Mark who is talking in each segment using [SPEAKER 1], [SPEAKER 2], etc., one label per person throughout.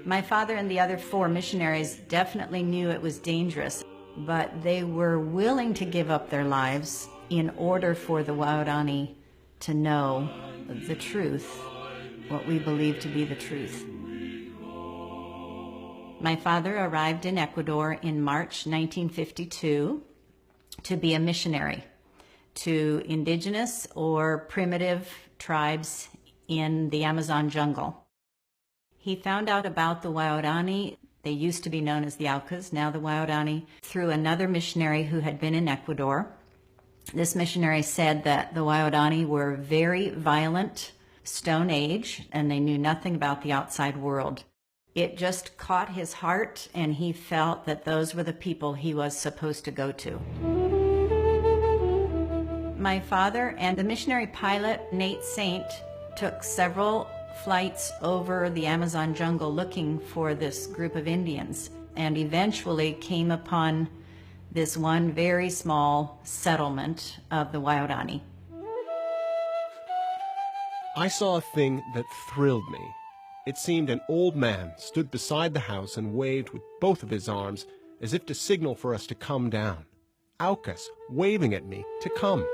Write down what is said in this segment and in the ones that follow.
[SPEAKER 1] My father and the other 4 missionaries definitely knew it was dangerous, but they were willing to give up their lives in order for the Waorani to know the truth, what we believe to be the truth. My father arrived in Ecuador in March 1952 to be a missionary to indigenous or primitive tribes in the Amazon jungle. He found out about the Waorani, they used to be known as the Aucas, now the Waorani, through another missionary who had been in Ecuador. This missionary said that the Waorani were very violent, Stone Age, and they knew nothing about the outside world. It just caught his heart, and he felt that those were the people he was supposed to go to. My father and the missionary pilot, Nate Saint, took several flights over the Amazon jungle looking for this group of Indians, and eventually came upon this one very small settlement of the Waorani.
[SPEAKER 2] I saw a thing that thrilled me. It seemed an old man stood beside the house and waved with both of his arms as if to signal for us to come down. Aucas waving at me to come.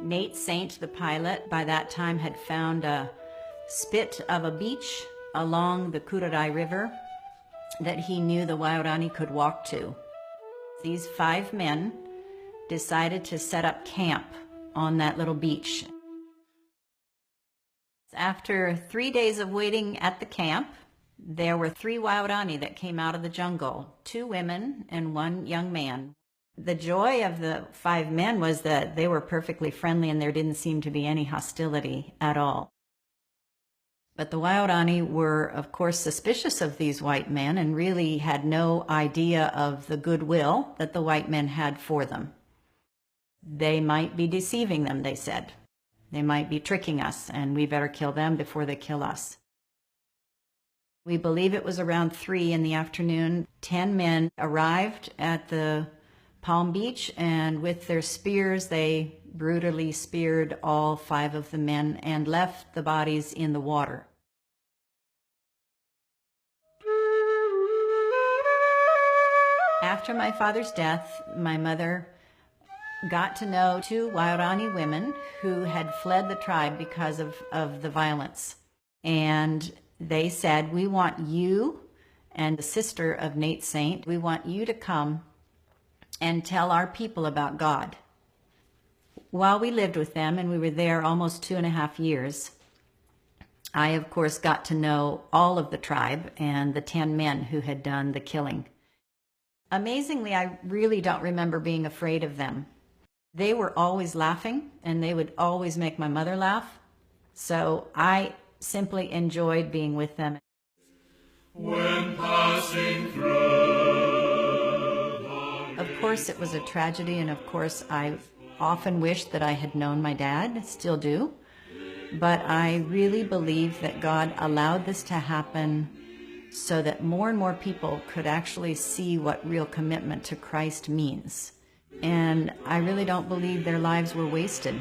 [SPEAKER 1] Nate Saint, the pilot, by that time had found a spit of a beach along the Curaray River that he knew the Waorani could walk to. These 5 men decided to set up camp on that little beach. After 3 days of waiting at the camp, there were 3 Waorani that came out of the jungle, 2 women and 1 young man. The joy of the 5 men was that they were perfectly friendly and there didn't seem to be any hostility at all. But the Waorani were, of course, suspicious of these white men and really had no idea of the goodwill that the white men had for them. They might be deceiving them, they said. They might be tricking us, and we better kill them before they kill us. We believe it was around 3 in the afternoon. 10 men arrived at the Palm Beach, and with their spears, they brutally speared all 5 of the men and left the bodies in the water. After my father's death, my mother got to know 2 Waorani women who had fled the tribe because of the violence. And they said, we want you and the sister of Nate Saint, we want you to come and tell our people about God. While we lived with them, and we were there almost 2.5 years, I, of course, got to know all of the tribe and the 10 men who had done the killing. Amazingly, I really don't remember being afraid of them. They were always laughing, and they would always make my mother laugh. So I simply enjoyed being with them.
[SPEAKER 3] When passing through,
[SPEAKER 1] of course, it was a tragedy, and of course, I often wished that I had known my dad, still do. But I really believe that God allowed this to happen so that more and more people could actually see what real commitment to Christ means. And I really don't believe their lives were wasted.